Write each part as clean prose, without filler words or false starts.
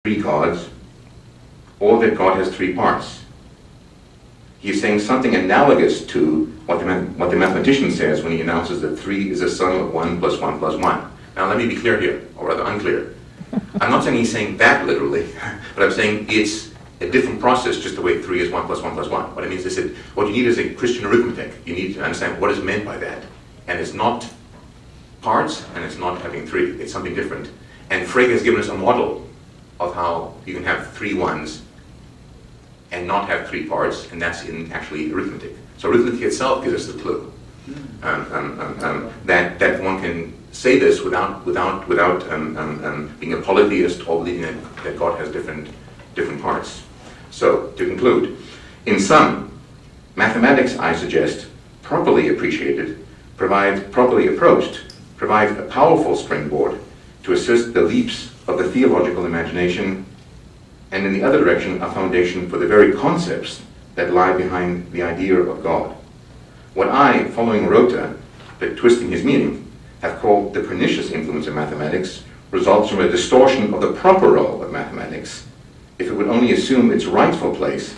three gods, or that God has three parts. He's saying something analogous to what the mathematician says when he announces that 3 is a sum of 1 plus 1 plus 1. Now let me be clear here, or rather unclear. I'm not saying he's saying that literally, but I'm saying it's a different process, just the way 3 is 1 plus 1 plus 1. What it means is that what you need is a Christian arithmetic. You need to understand what is meant by that. And it's not parts, and it's not having 3. It's something different. And Frege has given us a model of how you can have 3 ones and not have 3 parts, and that's in actually arithmetic. So arithmetic itself gives us the clue that one can say this without being a polytheist or believing that God has different parts. So to conclude, in sum, mathematics, I suggest, properly appreciated, properly approached, provides a powerful springboard to assist the leaps of the theological imagination, and in the other direction, a foundation for the very concepts that lie behind the idea of God. What I, following Rota, but twisting his meaning, have called the pernicious influence of mathematics results from a distortion of the proper role of mathematics if it would only assume its rightful place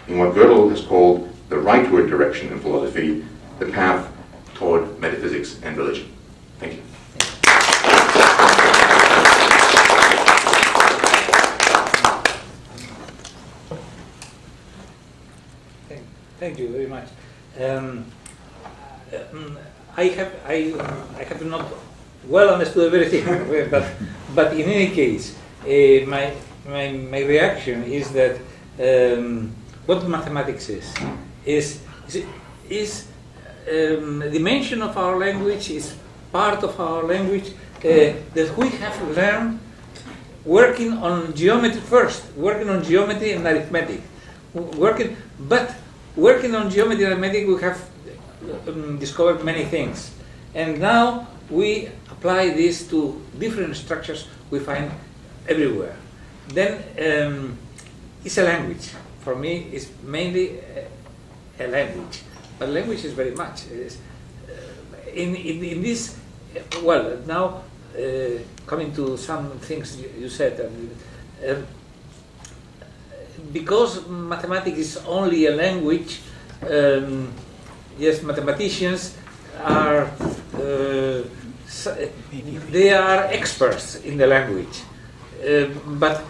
in what Gödel has called the rightward direction in philosophy, the path toward metaphysics and religion. Thank you. Thank you very much. I have not well understood everything, but in any case, my reaction is that what mathematics is a dimension of our language, is part of our language that we have learned working on geometry first, working on geometry and arithmetic, working on geometry and arithmetic, we have discovered many things. And now we apply this to different structures we find everywhere. Then it's a language. For me, it's mainly a language. But language is very much. In this, well, now coming to some things you said, because mathematics is only a language, yes, mathematicians are they are experts in the language, but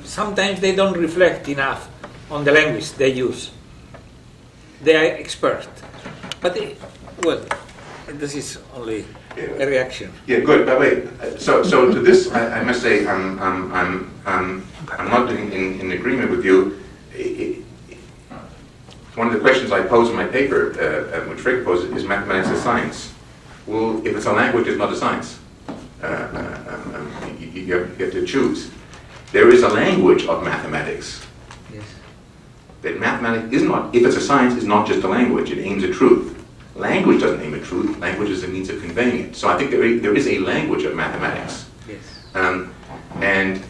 sometimes they don't reflect enough on the language they use. They are experts, but well, this is only a reaction. Yeah, good. By the way, so to this, I must say I'm not in agreement with you. One of the questions I pose in my paper, which Frege poses, is mathematics a science? Well, if it's a language, it's not a science. You have to choose. There is a language of mathematics. Yes. That mathematics is not, if it's a science, is not just a language. It aims at truth. Language doesn't aim at truth. Language is a means of conveying it. So I think there is a language of mathematics. Yes. And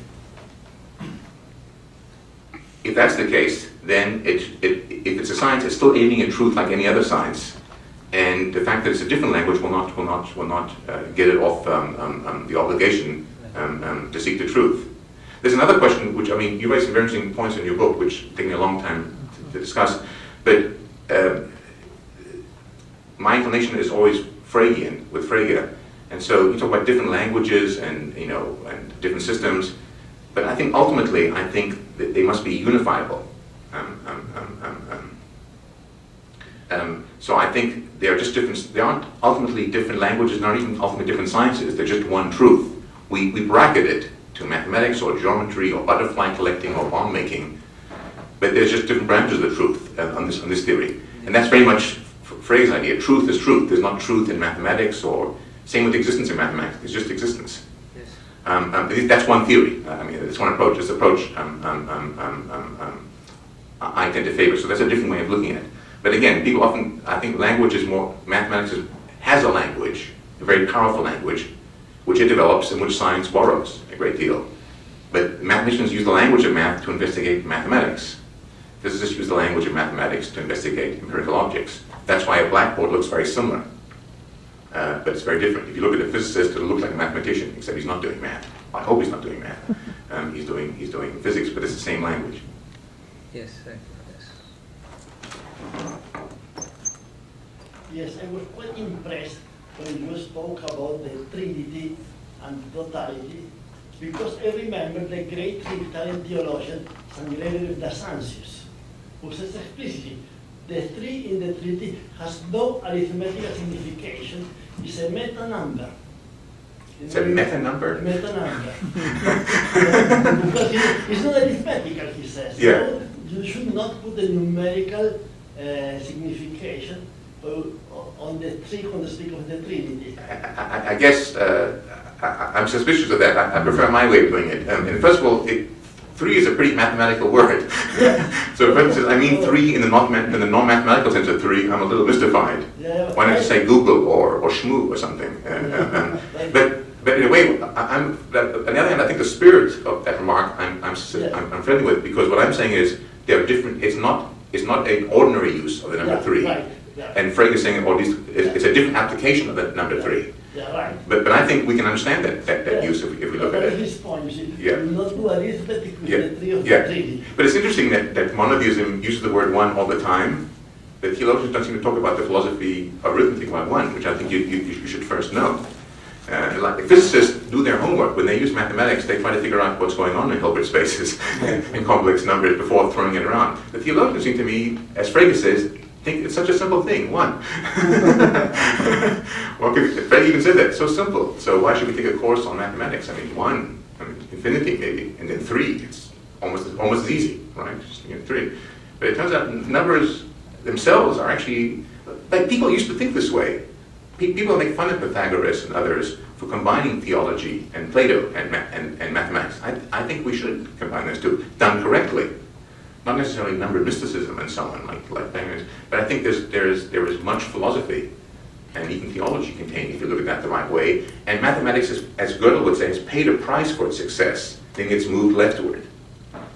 if that's the case, then if it's a science, it's still aiming at truth like any other science. And the fact that it's a different language will not get it off the obligation to seek the truth. There's another question, which, I mean, you raised some very interesting points in your book, which take me a long time to discuss. But my inclination is always Fregean, with Frege. And so you talk about different languages and, you know, and different systems. But I think ultimately, I think that they must be unifiable. So I think they are just different. They aren't ultimately different languages, not even ultimately different sciences. They're just one truth. We bracket it to mathematics or geometry or butterfly collecting or bomb making, but there's just different branches of the truth on this theory. And that's very much Frege's idea. Truth is truth. There's not truth in mathematics, or same with existence in mathematics. It's just existence. Yes. That's one theory. I mean, it's one approach. This approach I tend to favor. So that's a different way of looking at it. But again, people often, I think language is more, mathematics has a language, a very powerful language, which it develops and which science borrows a great deal. But mathematicians use the language of math to investigate mathematics. Physicists use the language of mathematics to investigate empirical objects. That's why a blackboard looks very similar. But it's very different. If you look at a physicist, it'll look like a mathematician, except he's not doing math. I hope he's not doing math. He's doing physics, but it's the same language. Yes, thank you. Yes, I was quite impressed when you spoke about the Trinity and totality, because I remember the great Trinitarian theologian, St. Gregory of Nazianzus, who says explicitly, the 3 in the Trinity has no arithmetical signification, it's a meta number. It's a meta number? Meta number. Because it's not arithmetical, he says. Yeah. So you should not put a numerical signification on the 3 when you speak of the Trinity. I guess I'm suspicious of that. I prefer my way of doing it. And first of all, 3 is a pretty mathematical word. So for instance, I mean 3 in the non-mathematical sense of 3, I'm a little mystified. Yeah, why don't you say Google or Shmoo or something? But in a way, on the other hand, I think the spirit of that remark I'm friendly with, because what I'm saying is they're different. It's not an ordinary use of the number 3. Right. Yeah. And Frege is saying, it's a different application of the number 3. Yeah, right. But I think we can understand that use if we look at it. His point, you see, Yeah. you will not do arithmetic with the 3 of Yeah. the Trinity. But it's interesting that monotheism uses the word 1 all the time. The theologians don't seem to talk about the philosophy of arithmetic about 1, which I think you should first know. Like physicists do their homework. When they use mathematics, they try to figure out what's going on in Hilbert spaces and complex numbers before throwing it around. The theologians seem to me, as Frege says, think it's such a simple thing, 1. Well, Frege even said that, it's so simple. So why should we take a course on mathematics? I mean, 1, infinity maybe, and then 3, it's almost as easy, right? Just 3. But it turns out numbers themselves are actually, like people used to think this way. People make fun of Pythagoras and others for combining theology and Plato and mathematics. I think we should combine those two, done correctly. Not necessarily number mysticism and so on, like Pythagoras, but I think there is much philosophy and even theology contained if you look at that the right way. And mathematics, as Gödel would say, has paid a price for its success. Then it's moved leftward.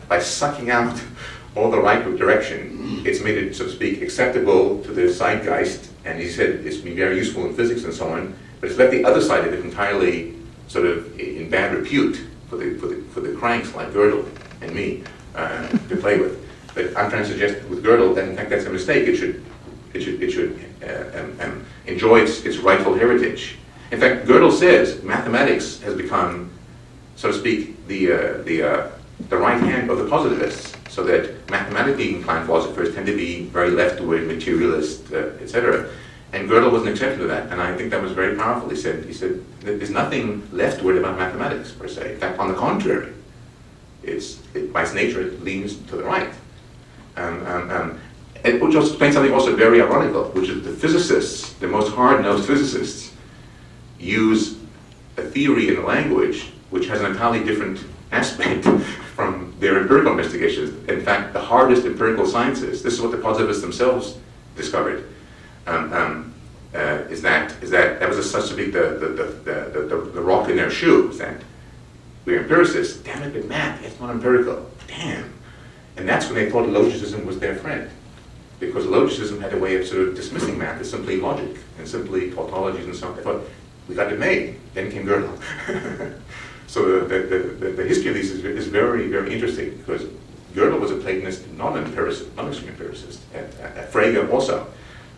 By sucking out all the rightward direction, it's made it, so to speak, acceptable to the zeitgeist. And he said it's been very useful in physics and so on, but it's left the other side of it entirely sort of in bad repute for the cranks like Gödel and me to play with. But I'm trying to suggest with Gödel that in fact that's a mistake. It should enjoy its rightful heritage. In fact, Gödel says mathematics has become, so to speak, the right hand of the positivists. So that mathematically inclined philosophers tend to be very leftward, materialist, etc. And Gödel was an exception to that, and I think that was very powerful. He said there's nothing leftward about mathematics per se. In fact, on the contrary, by its nature it leans to the right. It would just explain something also very ironical, which is the physicists, the most hard-nosed physicists, use a theory in a language which has an entirely different aspect from their empirical investigations. In fact, the hardest empirical sciences, this is what the positivists themselves discovered, is that was such to be the rock in their shoe, is that we're empiricists, damn it, but math, it's not empirical, damn. And that's when they thought logicism was their friend, because logicism had a way of sort of dismissing math as simply logic and simply tautologies and so on. They thought, we got it made, then came Gödel. So the history of these is very, very interesting, because Gödel was a Platonist, non-empiricist, non-extreme empiricist, Frege also.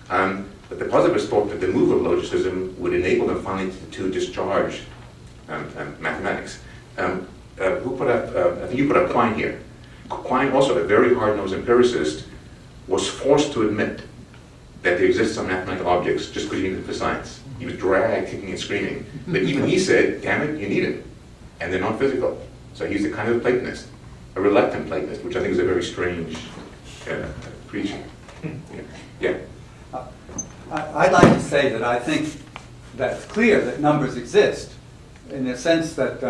But the positivists thought that the move of logicism would enable them finally to discharge mathematics. Who put up, I think you put up Quine here. Quine, also a very hard-nosed empiricist, was forced to admit that there exists some mathematical objects just because you need them for science. He was dragged, kicking and screaming. But even he said, damn it, you need it. And they're not physical. So he's a kind of Platonist, a reluctant Platonist, which I think is a very strange preaching. Yeah. I'd like to say that I think that it's clear that numbers exist, in the sense that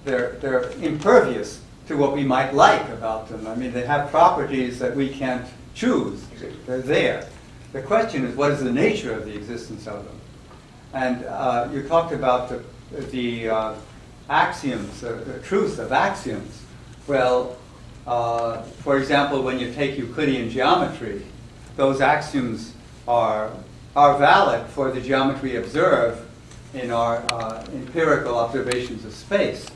they're impervious to what we might like about them. I mean, they have properties that we can't choose. Exactly. They're there. The question is, what is the nature of the existence of them? And you talked about the axioms, the truth of axioms. Well, for example, when you take Euclidean geometry, those axioms are are valid for the geometry observed in our empirical observations of space.